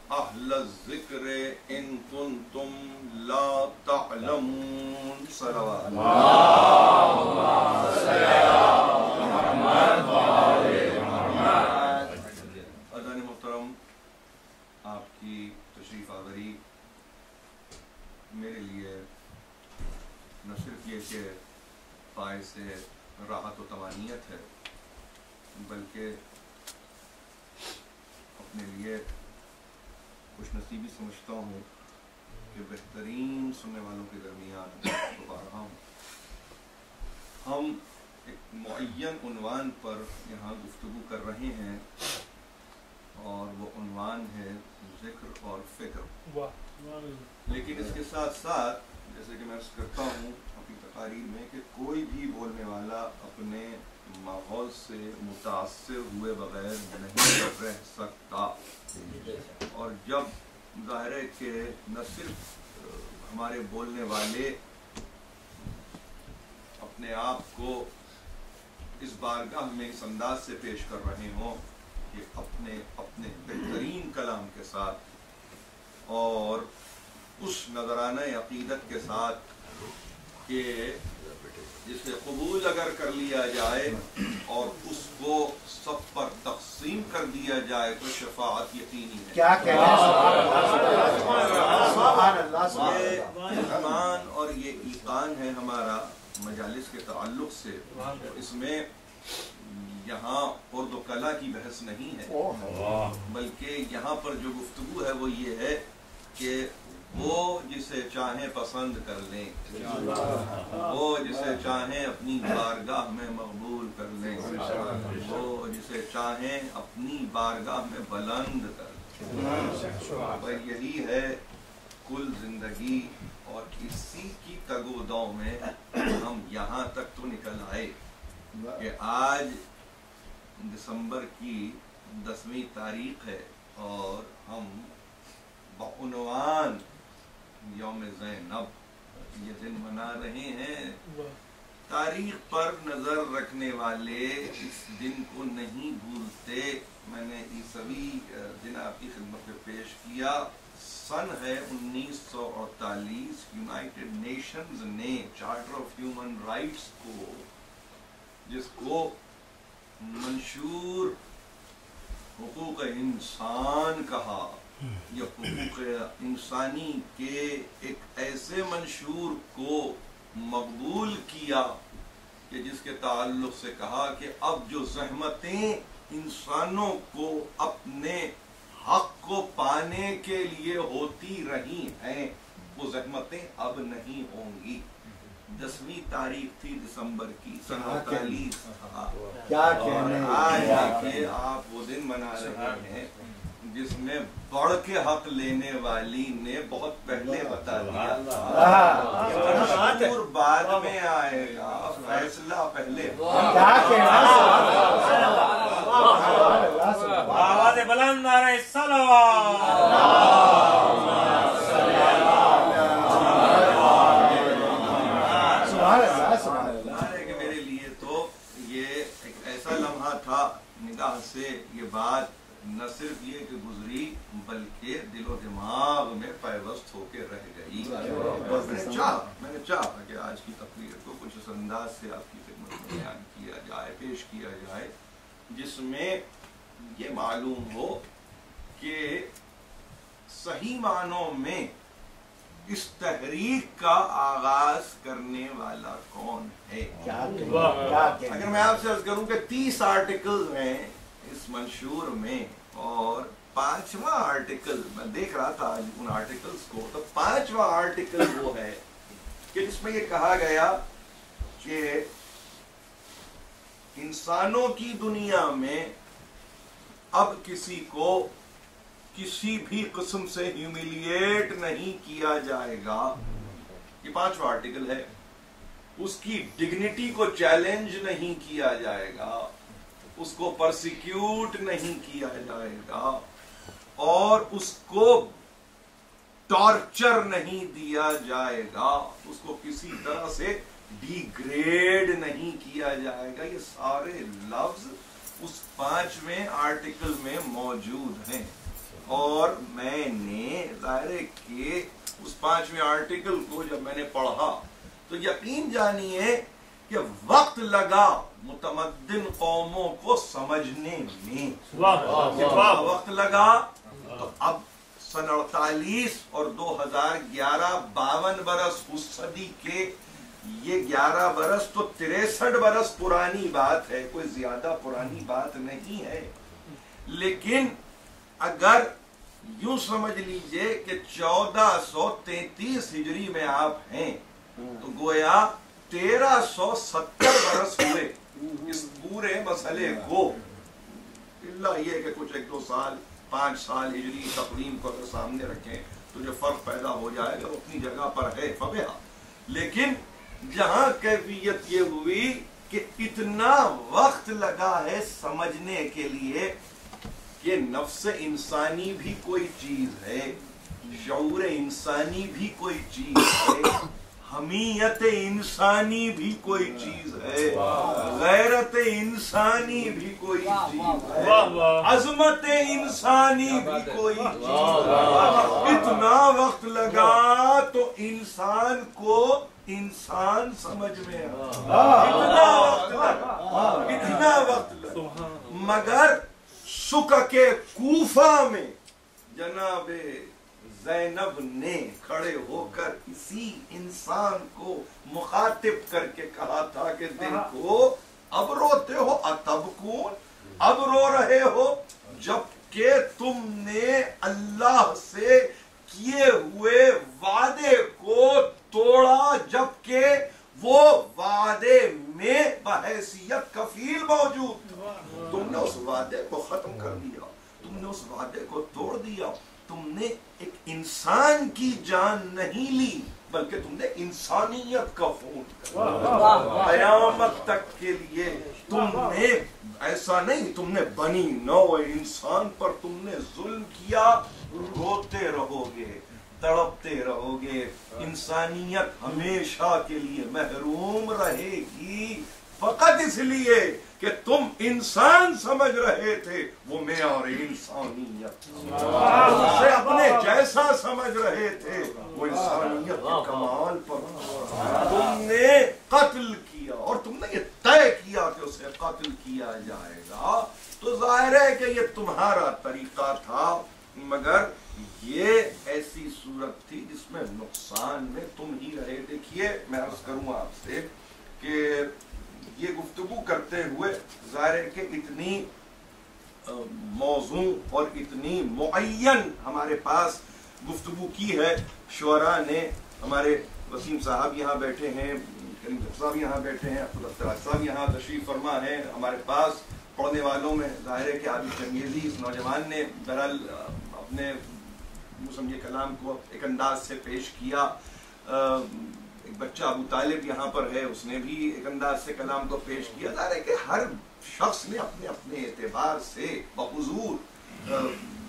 اہل الذکر ان کنتم لا تعلمون. صلوات عزیزان محترم، آپ کی تشریف آوری میرے لیے نہ صرف یہ کہ باعث راحت و طمانینت ہے، بلکہ اپنے لیے خوش نصیبی سمجھتا ہوں کہ بہترین سننے والوں کے درمیان دوبارہ ہم ایک معین عنوان پر یہاں گفتگو کر رہے ہیں، اور وہ عنوان ہے ذکر اور فکر. لیکن اس کے ساتھ ساتھ جیسے کہ میں عرض کرتا ہوں اپنی تقاریر میں کہ کوئی بھی بولنے والا اپنے ماحول سے متاثر ہوئے بغیر نہیں رہ سکتا. اور جب ظاہر ہے کہ نہ صرف ہمارے بولنے والے اپنے آپ کو اس بارگاہ میں اس انداز سے پیش کر رہے ہوں کہ اپنے بہترین کلام کے ساتھ اور اس نذرانہ عقیدت کے ساتھ کہ جسے قبول اگر کر لیا جائے اور اس کو سب پر تقسیم کر دیا جائے تو شفاعت یقینی ہے. کیا کہنا ہے. یہ ایمان اور یہ ایقان ہے ہمارا مجالس کے تعلق سے. اس میں یہاں اردو و کلا کی بحث نہیں ہے، بلکہ یہاں پر جو گفتگو ہے وہ یہ ہے کہ وہ جسے چاہیں پسند کر لیں، وہ جسے چاہیں اپنی بارگاہ میں مقبول کر لیں، وہ جسے چاہیں اپنی بارگاہ میں بلند کر لیں. یہی ہے کل زندگی، اور اسی کی تگ و دو میں ہم یہاں تک تو نکل آئے کہ آج دسمبر کی 10ویں تاریخ ہے اور ہم بعنوان یوم زینب یہ دن منا رہے ہیں. تاریخ پر نظر رکھنے والے اس دن کو نہیں بھولتے. میں نے عیسوی دن آپ کی خدمت میں پیش کیا. سن ہے 1948. یونائٹڈ نیشنز نے چارٹر آف ہیومن رائٹس کو، جس کو منشور حقوق انسان کہا، یہ حقوق انسانی کے ایک ایسے منشور کو مقبول کیا کہ جس کے تعلق سے کہا کہ اب جو زحمتیں انسانوں کو اپنے حق کو پانے کے لیے ہوتی رہی ہیں وہ زحمتیں اب نہیں ہوں گی. 10ویں تاریخ تھی دسمبر کی سن 48. آج دیکھیں آپ وہ دن منا رہے ہیں جس میں بڑھ کے حق لینے والی نے بہت پہلے بتا دیا منشور بعد میں آئے گا، فیصلہ پہلے. آواز بلند نعرہ صلوات. میرے لیے تو یہ ایک ایسا لمحہ تھا، نگاہ سے یہ بات نہ صرف یہ کہ گزری بلکہ دل و دماغ میں پیوست ہو کے رہ گئی. میں نے چاہا کہ آج کی تقریر کو کچھ اس انداز سے آپ کی خدمت میں بیان کیا جائے، پیش کیا جائے، جس میں یہ معلوم ہو کہ صحیح معنوں میں اس تحریک کا آغاز کرنے والا کون ہے. اگر میں آپ سے عرض کروں کہ 30 آرٹیکل ہیں اس منشور میں، اور 5واں آرٹیکل میں دیکھ رہا تھا ان آرٹیکلز کو، تو 5واں آرٹیکل وہ ہے کہ جس میں یہ کہا گیا کہ انسانوں کی دنیا میں اب کسی کو کسی بھی قسم سے ہیومیلیٹ نہیں کیا جائے گا. یہ 5واں آرٹیکل ہے. اس کی ڈگنیٹی کو چیلنج نہیں کیا جائے گا، اس کو پرسیکیوٹ نہیں کیا جائے گا، اور اس کو ٹارچر نہیں دیا جائے گا، اس کو کسی طرح سے ڈیگریڈ نہیں کیا جائے گا. یہ سارے لفظ اس 5ویں آرٹیکل میں موجود ہیں. اور میں نے ظاہر ہے کہ اس 5ویں آرٹیکل کو جب میں نے پڑھا تو یقین جانیے کہ وقت لگا متمدن قوموں کو سمجھنے میں. وقت لگا. تو اب سن 48 اور 2011 52 برس اس صدی کے، یہ 11 برس تو 63 برس پرانی بات ہے، کوئی زیادہ پرانی بات نہیں ہے. لیکن اگر یوں سمجھ لیجئے کہ 1433 ہجری میں آپ ہیں تو گویا 1370 برس ہوئے اس پورے مسئلے کو. اللہ یہ کہ کچھ 1-2 سال 5 سال ہجری تقویم کو اگر سامنے رکھیں تو جو فرق پیدا ہو جائے گا وہ اپنی جگہ پر ہے فبہا. لیکن جہاں کیفیت یہ ہوئی کہ اتنا وقت لگا ہے سمجھنے کے لیے کہ نفس انسانی بھی کوئی چیز ہے، شعور انسانی بھی کوئی چیز ہے، حمیت انسانی بھی کوئی چیز ہے، غیرت انسانی بھی کوئی چیز ہے، عظمت انسانی بھی کوئی چیز ہے. اتنا وقت لگا تو انسان کو انسان سمجھ میں اتنا وقت لگا. مگر سکک کوفہ میں جناب زینب نے کھڑے ہو کر اسی انسان کو مخاطب کر کے کہا تھا کہ دیکھو اب روتے ہو، اتبکون، اب رو رہے ہو جبکہ تم نے اللہ سے کیے ہوئے وعدے کو توڑا، جبکہ وہ وعدے میں بحیثیت کفیل موجود تھا. تم نے اس وعدے کو ختم کر دیا، تم نے اس وعدے کو توڑ دیا. تم نے ایک انسان کی جان نہیں لی بلکہ تم نے انسانیت کا خون کر قیامت تک کے لیے. تم نے ایسا نہیں، تم نے بنی نوع انسان پر تم نے ظلم کیا. روتے رہو گے، تڑپتے رہو گے، انسانیت ہمیشہ کے لیے محروم رہے گی، فقط اس لیے کہ تم انسان سمجھ رہے تھے. وہ معیار انسانیت اسے اپنے جیسا سمجھ رہے تھے، وہ انسانیت کے کمال پر. تم نے قتل کیا اور تم نے یہ طے کیا کہ اسے قتل کیا جائے گا. تو ظاہر ہے کہ یہ تمہارا طریقہ تھا، مگر یہ ایسی صورت تھی جس میں نقصان میں تم ہی رہے. دیکھیے میں عرض کروں آپ سے کہ یہ گفتگو کرتے ہوئے ظاہر ہے کہ اتنی موضوع اور اتنی معین ہمارے پاس گفتگو کی ہے. شعراء نے، ہمارے وسیم صاحب یہاں بیٹھے ہیں، کریم صاحب یہاں بیٹھے ہیں، عبدالفتاح صاحب یہاں تشریف فرما ہیں. ہمارے پاس پڑھنے والوں میں ظاہر ہے کہ عابد چنگیزی اس نوجوان نے بہرحال اپنے سمجھے کلام کو ایک انداز سے پیش کیا. ایک بچہ ابو طالب یہاں پر ہے، اس نے بھی ایک انداز سے کلام کو پیش کیا. ظاہر ہے کہ ہر شخص نے اپنے اپنے اعتبار سے بحضور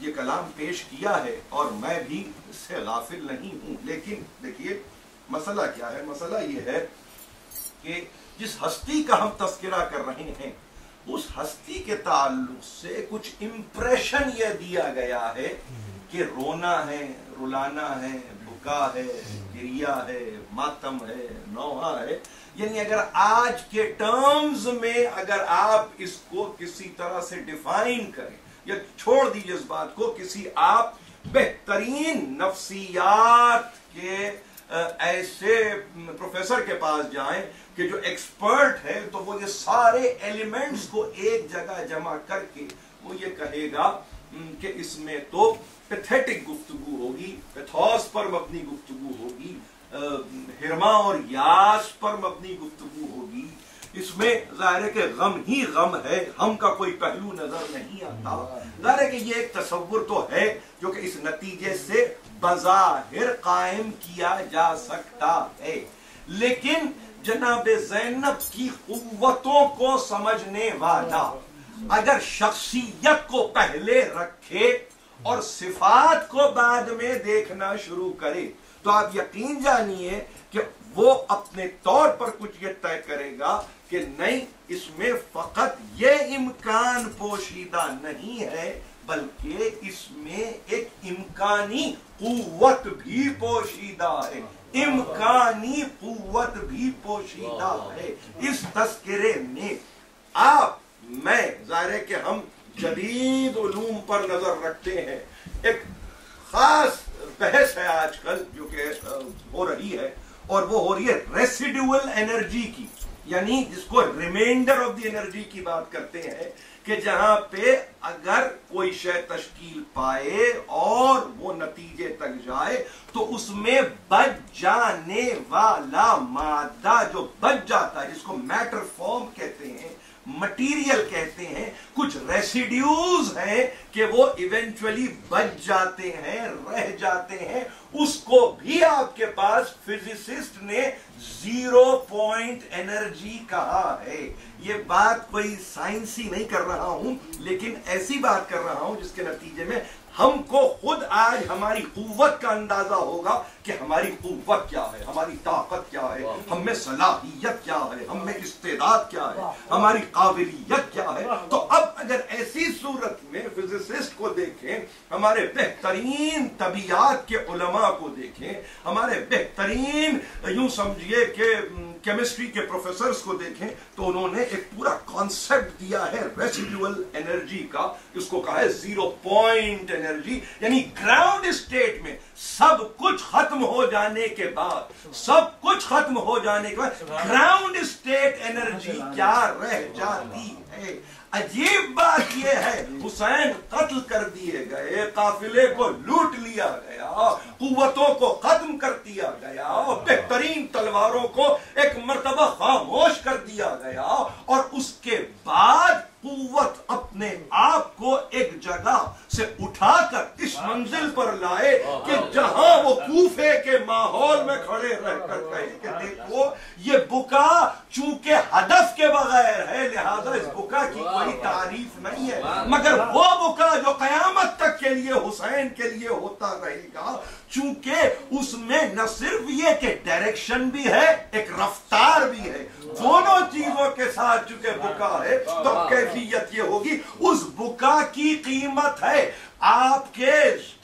یہ کلام پیش کیا ہے اور میں بھی اس سے غافل نہیں ہوں. لیکن دیکھیے مسئلہ کیا ہے؟ مسئلہ یہ ہے کہ جس ہستی کا ہم تذکرہ کر رہے ہیں اس ہستی کے تعلق سے کچھ امپریشن یہ دیا گیا ہے کہ رونا ہے، رلانا ہے، بکا ہے، گریا ہے، ماتم ہے، نوحہ ہے. یعنی اگر آج کے ٹرمز میں اگر آپ اس کو کسی طرح سے ڈیفائن کریں یا چھوڑ دیجیے اس بات کو، کسی آپ بہترین نفسیات کے ایسے پروفیسر کے پاس جائیں کہ جو ایکسپرٹ ہے تو وہ یہ سارے ایلیمنٹس کو ایک جگہ جمع کر کے وہ یہ کہے گا کہ اس میں تو پیتھیٹک گفتگو ہوگی، پیتھوس پر مبنی گفتگو ہوگی، ہرما اور یاس پر مبنی گفتگو ہوگی. اس میں ظاہر ہے کہ غم ہی غم ہے، ہم کا کوئی پہلو نظر نہیں آتا. ظاہر ہے کہ یہ ایک تصور تو ہے جو کہ اس نتیجے سے بظاہر قائم کیا جا سکتا ہے. لیکن جناب زینب کی قوتوں کو سمجھنے والا اگر شخصیت کو پہلے رکھے اور صفات کو بعد میں دیکھنا شروع کرے تو آپ یقین جانیے کہ وہ اپنے طور پر کچھ یہ طے کرے گا کہ نہیں، اس میں فقط یہ امکان پوشیدہ نہیں ہے بلکہ اس میں ایک امکانی قوت بھی پوشیدہ ہے، امکانی قوت بھی پوشیدہ ہے اس تذکرے میں۔ آپ میں ظاہر ہے کہ ہم جدید علوم پر نظر رکھتے ہیں، ایک خاص بحث ہے آج کل جو کہ ہو رہی ہے، اور وہ ہو رہی ہے ریسیڈیول انرجی کی، یعنی جس کو ریمائنڈر آف دی انرجی کی بات کرتے ہیں، کہ جہاں پہ اگر کوئی شے تشکیل پائے اور وہ نتیجے تک جائے تو اس میں بچ جانے والا مادہ جو بچ جاتا ہے، جس کو میٹر فارم کہتے ہیں، مٹیریل کہتے ہیں، کچھ ریسیڈیوز ہیں کہ وہ ایونچولی بچ جاتے ہیں، رہ جاتے ہیں، اس کو بھی آپ کے پاس فزسسٹ نے 0 پوائنٹ انرجی کہا ہے۔ یہ بات کوئی سائنسی نہیں کر رہا ہوں، لیکن ایسی بات کر رہا ہوں جس کے نتیجے میں ہم کو خود آج ہماری قوت کا اندازہ ہوگا کہ ہماری قوت کیا ہے، ہماری طاقت کیا ہے، ہم میں صلاحیت کیا ہے، ہم میں استعداد کیا ہے، ہماری قابلیت کیا ہے۔ تو اب اگر ایسی صورت میں فزسسٹ کو دیکھیں، ہمارے بہترین طبیعیات کے علماء کو دیکھیں، ہمارے بہترین یوں سمجھیے کہ کیمسٹری کے پروفیسرز کو دیکھیں، تو انہوں نے ایک پورا کانسیپٹ دیا ہے ریسیڈیول انرجی کا، اس کو کہا ہے 0 پوائنٹ انرجی، یعنی گراؤنڈ اسٹیٹ میں سب کچھ ختم ہو جانے کے بعد، سب کچھ ختم ہو جانے کے بعد گراؤنڈ اسٹیٹ انرجی کیا رہ جاتی ہے۔ عجیب بات یہ ہے، حسین قتل کر دیے گئے، قافلے کو لوٹ لیا گیا، قوتوں کو ختم کر دیا گیا، بہترین تلواروں کو ایک مرتبہ خاموش کر دیا گیا، اور اس کے بعد قوت اپنے آپ کو ایک جگہ سے اٹھا کر اس منزل پر لائے کہ جہاں وہ کوفے کے ماحول میں کھڑے رہ کر کہے کہ دیکھو یہ بکا چونکہ ہدف کے بغیر ہے، لہذا اس بکا کی کوئی تعریف نہیں ہے، مگر وہ بکا جو قیامت تک کے لیے حسین کے لیے ہوتا رہے گا، چونکہ اس میں نہ صرف یہ کہ ڈائریکشن بھی ہے، ایک رفتار بھی ہے، دونوں چیزوں کے ساتھ چونکہ بکا ہے تو کیفیت یہ ہوگی، اس بکا کی قیمت ہے آپ کے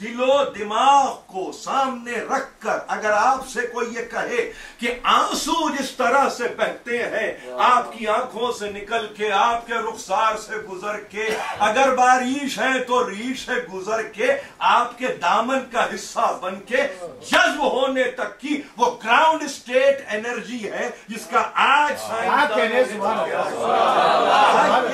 دل و دماغ کو سامنے رکھ کر اگر آپ سے کوئی یہ کہے کہ آنسو جس طرح سے بہتے ہیں آپ کی آنکھوں سے نکل کے، آپ کے رخسار سے گزر کے، اگر بارش ہے تو ریش سے گزر کے آپ کے دامن کا حصہ بن کے جذب ہونے تک کی وہ گراؤنڈ اسٹیٹ انرجی ہے جس کا آج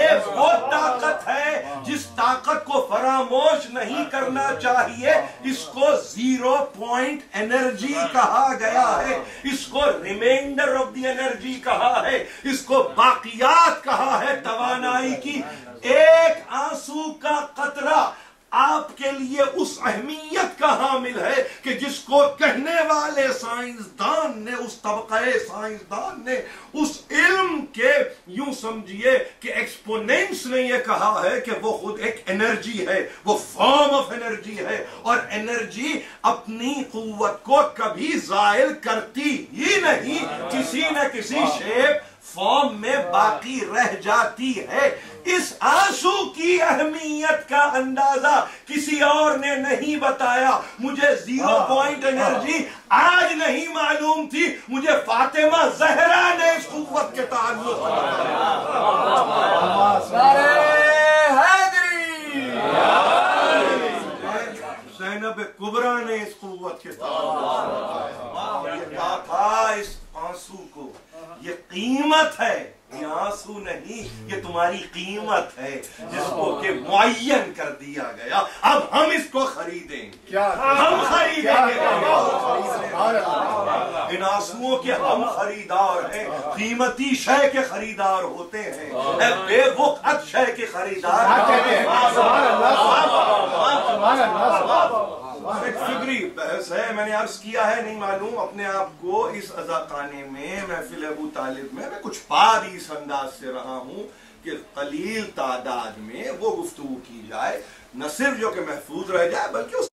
یہ وہ طاقت ہے جس طاقت کو فراموش نہیں کرنا چاہیے، اس کو 0 پوائنٹ انرجی کہا گیا ہے، اس کو ریمائنڈر آف دی انرجی کہا ہے، اس کو باقیات کہا ہے توانائی کی۔ ایک آنسو کا قطرہ آپ کے لیے اس اہمیت کا حامل ہے کہ جس کو کہنے والے سائنسدان نے، اس طبقہ سائنسدان نے اس علم کے یوں سمجھیے کہ ایکسپوننٹس نے یہ کہا ہے کہ وہ خود ایک انرجی ہے، وہ فارم آف انرجی ہے، اور انرجی اپنی قوت کو کبھی زائل کرتی ہی نہیں، کسی نہ کسی شیپ فارم میں باقی رہ جاتی ہے۔ اس آنسو کی اہمیت کا اندازہ کسی اور نے نہیں بتایا، مجھے 0 پوائنٹ انرجی آج نہیں معلوم تھی، مجھے فاطمہ زہرا نے اس قوت کے تعلق زینب کبریٰ نے اس قوت کے تعلق یہ کہا تھا، اس آنسو کو یہ قیمت ہے، یہ آنسو نہیں، یہ تمہاری قیمت ہے جس کو کہ معین کر دیا گیا، اب ہم اس کو خریدیں گے، ہم خریدیں گے، ان آنسوؤں کے ہم خریدار ہیں، قیمتی شے کے خریدار ہوتے ہیں، بے وقت شے کے خریدار۔ ایک فکری بحث ہے، میں نے عرض کیا ہے، نہیں معلوم اپنے آپ کو اس عزاخانے میں محفل ابو طالب میں کچھ بعد اس انداز سے رہا ہوں کہ قلیل تعداد میں وہ گفتگو کی جائے نہ صرف جو کہ محفوظ رہ جائے بلکہ اس